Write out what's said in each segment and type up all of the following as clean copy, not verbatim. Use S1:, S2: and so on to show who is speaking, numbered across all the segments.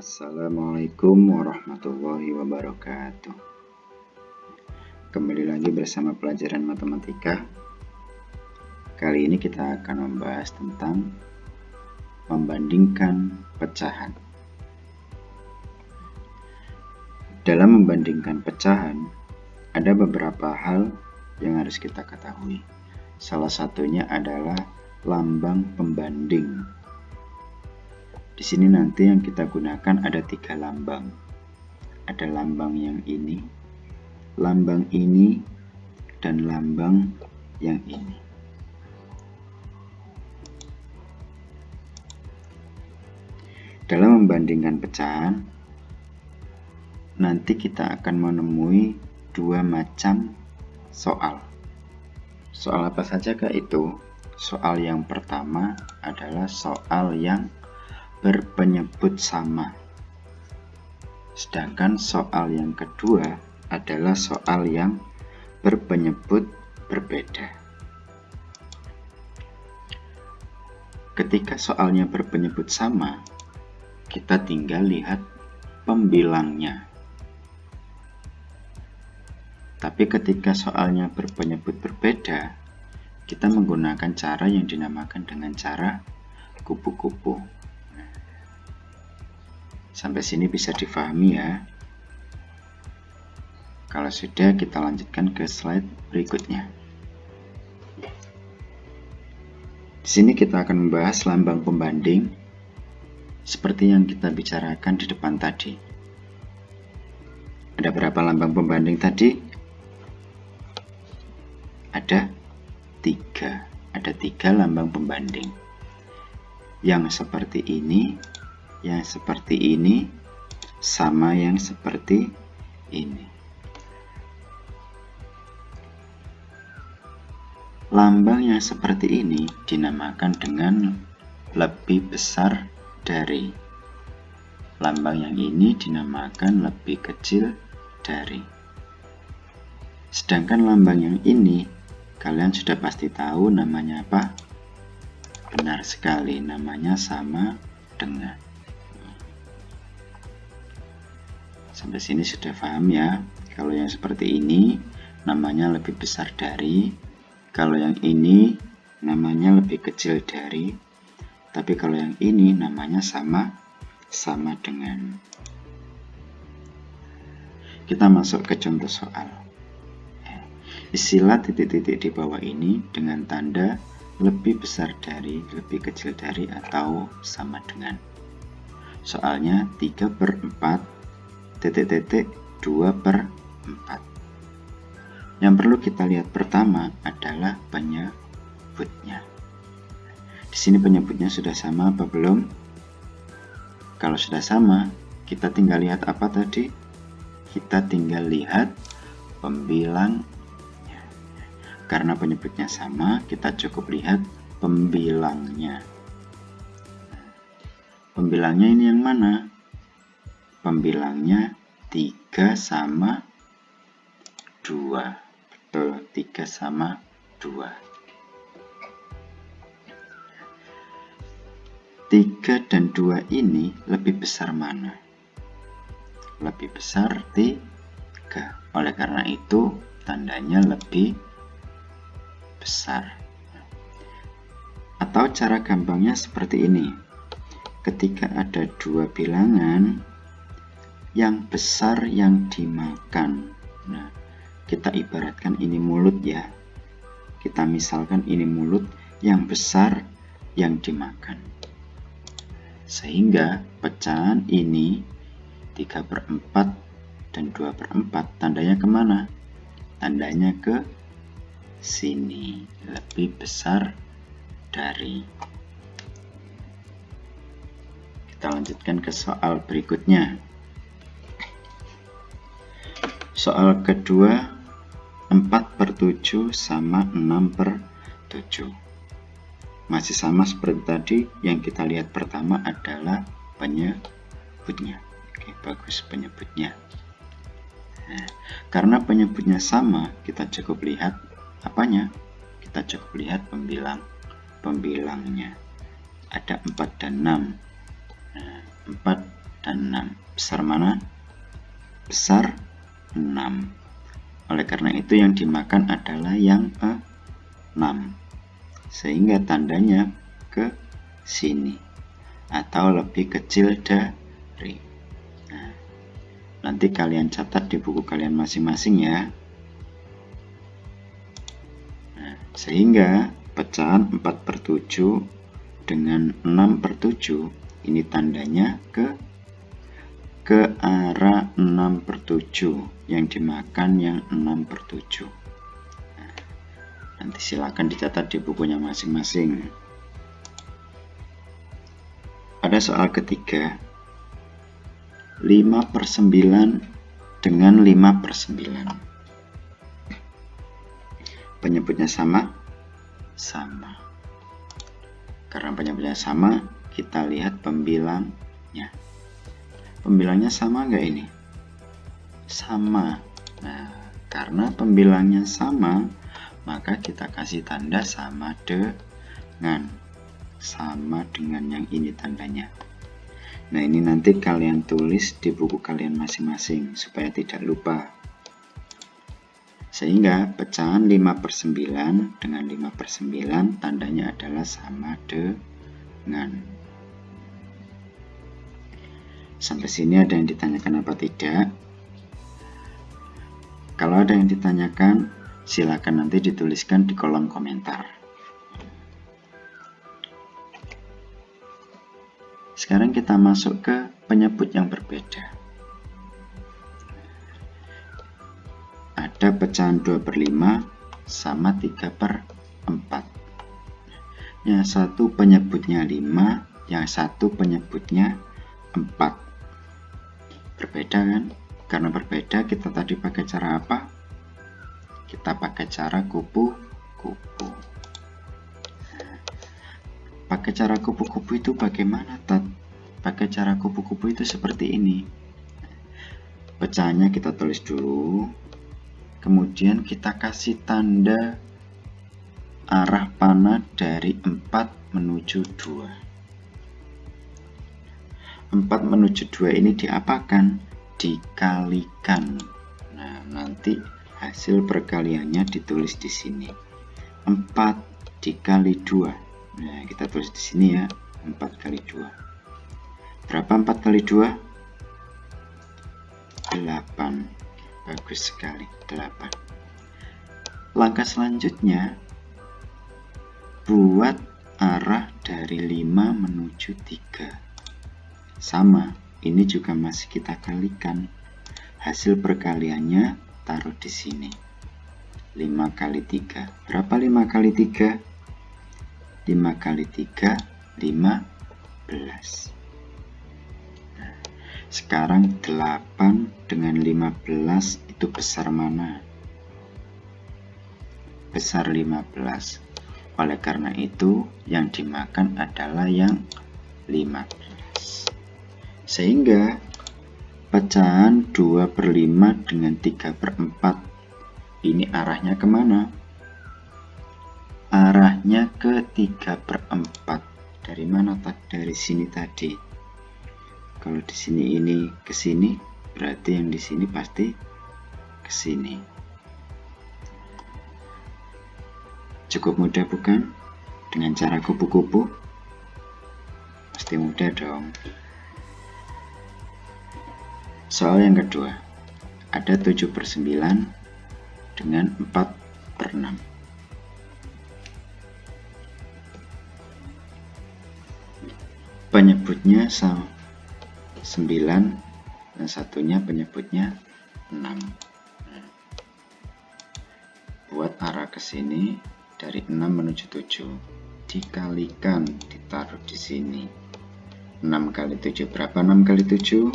S1: Assalamualaikum warahmatullahi wabarakatuh. Kembali lagi bersama pelajaran matematika. Kali ini kita akan membahas tentang membandingkan pecahan. Dalam membandingkan pecahan, ada beberapa hal yang harus kita ketahui. Salah satunya adalah lambang pembanding. Di sini nanti yang kita gunakan ada 3 lambang. Ada lambang yang ini, lambang ini, dan lambang yang ini. Dalam membandingkan pecahan, nanti kita akan menemui 2 macam soal. Soal apa sajakah itu? Soal yang pertama adalah soal yang berpenyebut sama. Sedangkan soal yang kedua adalah soal yang berpenyebut berbeda. Ketika soalnya berpenyebut sama, kita tinggal lihat pembilangnya. Tapi ketika soalnya berpenyebut berbeda, kita menggunakan cara yang dinamakan dengan cara kupu-kupu. Sampai sini bisa difahami ya. Kalau sudah, kita lanjutkan ke slide berikutnya. Di sini kita akan membahas lambang pembanding seperti yang kita bicarakan di depan tadi. Ada berapa lambang pembanding tadi? Ada 3. Ada 3 lambang pembanding. Yang seperti ini, yang seperti ini, sama yang seperti ini. Lambang yang seperti ini dinamakan dengan lebih besar dari. Lambang yang ini dinamakan lebih kecil dari. Sedangkan lambang yang ini, kalian sudah pasti tahu namanya apa? Benar sekali, namanya sama dengan. Sampai sini sudah paham ya. Kalau yang seperti ini namanya lebih besar dari. Kalau yang ini namanya lebih kecil dari. Tapi kalau yang ini namanya sama dengan. Kita masuk ke contoh soal. Isilah titik-titik di bawah ini dengan tanda lebih besar dari, lebih kecil dari, atau sama dengan. Soalnya 3/4 titik-titik 2/4. Yang perlu kita lihat pertama adalah penyebutnya. Di sini penyebutnya sudah sama apa belum? Kalau sudah sama, kita tinggal lihat apa tadi? Kita tinggal lihat pembilangnya. Karena penyebutnya sama, kita cukup lihat pembilangnya. Pembilangnya ini yang mana? Pembilangnya 3 sama 2. Betul, 3 sama 2. 3 dan 2 ini lebih besar mana? Lebih besar 3. Oleh karena itu, tandanya lebih besar. Atau cara gampangnya seperti ini. Ketika ada 2 bilangan, yang besar yang dimakan. Nah, kita ibaratkan ini mulut ya. Kita misalkan ini mulut, yang besar yang dimakan. Sehingga pecahan ini 3/4 dan 2/4 tandanya kemana? Tandanya ke sini, lebih besar dari. Kita lanjutkan ke soal berikutnya. Soal kedua, 4/7 sama 6/7. Masih sama seperti tadi, yang kita lihat pertama adalah penyebutnya. Oke, bagus penyebutnya. Nah, karena penyebutnya sama, kita cukup lihat apanya? Kita cukup lihat pembilangnya. Ada 4 dan 6. Nah, 4 dan 6. Besar mana? Besar 6. Oleh karena itu yang dimakan adalah yang 6. Sehingga tandanya ke sini atau lebih kecil dari. Nah, nanti kalian catat di buku kalian masing-masing ya. Nah, sehingga pecahan 4/7 dengan 6/7 ini tandanya ke arah 6/7, yang dimakan yang 6/7. Nah, nanti silakan dicatat di bukunya masing-masing. Pada soal ketiga, 5/9 dengan 5/9. Penyebutnya sama? Sama. Karena penyebutnya sama, kita lihat pembilangnya. Pembilangnya sama nggak ini? Sama. Nah, karena pembilangnya sama, maka kita kasih tanda sama dengan. Sama dengan yang ini tandanya. Nah, ini nanti kalian tulis di buku kalian masing-masing supaya tidak lupa. Sehingga pecahan 5/9 dengan 5/9 tandanya adalah sama dengan. Sampai sini ada yang ditanyakan apa tidak? Kalau ada yang ditanyakan, silakan nanti dituliskan di kolom komentar. Sekarang kita masuk ke penyebut yang berbeda. Ada pecahan 2/5 sama 3/4. Yang satu penyebutnya 5, yang satu penyebutnya 4. Berbeda kan? Karena berbeda, kita tadi pakai cara apa? Kita pakai cara kupu-kupu. Pakai cara kupu-kupu itu bagaimana, Tat? Pakai cara kupu-kupu itu seperti ini. Pecahannya kita tulis dulu. Kemudian kita kasih tanda arah panah dari 4 menuju 2. 4 menuju 2 ini diapakan? Dikalikan. Nah, nanti hasil perkaliannya ditulis di sini. 4 dikali 2. Nah, kita tulis di sini ya, 4 kali 2. Berapa 4 kali 2? 8. Bagus sekali, 8. Langkah selanjutnya, buat arah dari 5 menuju 3. Sama, ini juga masih kita kalikan. Hasil perkaliannya taruh di sini. 5 kali 3. Berapa 5 kali 3? 5 kali 3, 15. Nah, sekarang 8 dengan 15 itu besar mana? Besar 15. Oleh karena itu, yang dimakan adalah yang 15. Sehingga pecahan 2/5 dengan 3/4 ini arahnya kemana? Arahnya ke 3/4. Dari mana, tak? Dari sini tadi. Kalau di sini ini ke sini, berarti yang di sini pasti ke sini. Cukup mudah bukan? Dengan cara kupu-kupu? Pasti mudah dong. Soal yang kedua, ada 7/9 dengan 4/6. Penyebutnya 9 dan satunya penyebutnya 6. Buat arah ke sini dari 6 menuju 7, dikalikan, ditaruh di sini. 6 kali 7 berapa? 6 kali 7?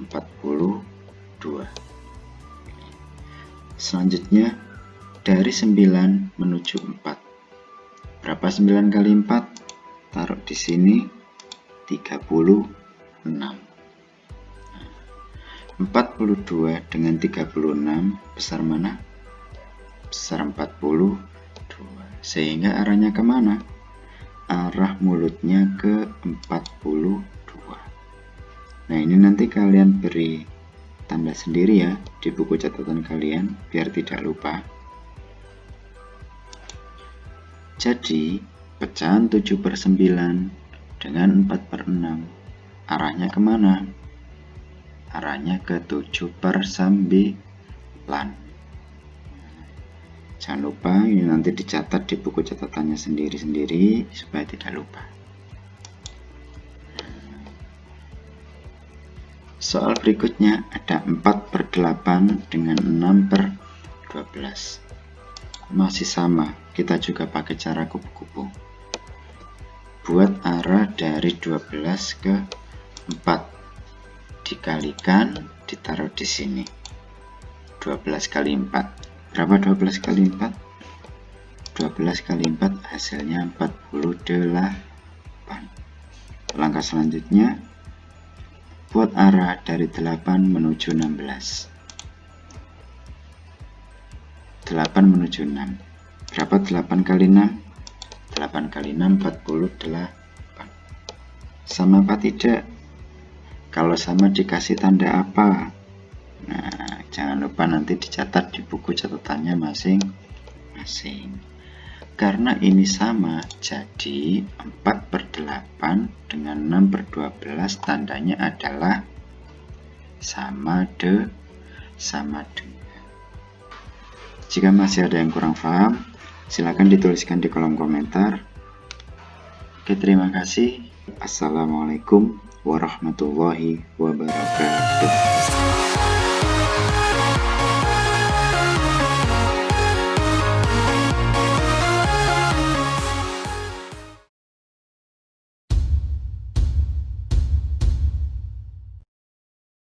S1: 42. Selanjutnya dari 9 menuju 4. Berapa 9 kali 4? Taruh di sini 36. 42 dengan 36 besar mana? Besar 42. Sehingga arahnya kemana? Arah mulutnya ke 42. Nah, ini nanti kalian beri tanda sendiri ya di buku catatan kalian biar tidak lupa. Jadi pecahan 7/9 dengan 4/6 arahnya kemana? Arahnya ke 7/9. Jangan lupa ini nanti dicatat di buku catatannya sendiri-sendiri supaya tidak lupa. Soal berikutnya ada 4/8 dengan 6/12. Masih sama, kita juga pakai cara kupu-kupu. Buat arah dari 12 ke 4. Dikalikan, ditaruh di sini. 12 kali 4. Berapa 12 kali 4? 12 kali 4 hasilnya 48. Langkah selanjutnya, buat arah dari 8 menuju 16. 8 menuju 6. Berapa 8 kali 6? 8 kali 6, 48. Sama apa tidak? Kalau sama dikasih tanda apa? Nah, jangan lupa nanti dicatat di buku catatannya masing-masing. Karena ini sama, jadi 4/8 dengan 6/12 tandanya adalah sama dengan. Jika masih ada yang kurang paham, silakan dituliskan di kolom komentar. Oke, terima kasih. Assalamualaikum warahmatullahi wabarakatuh.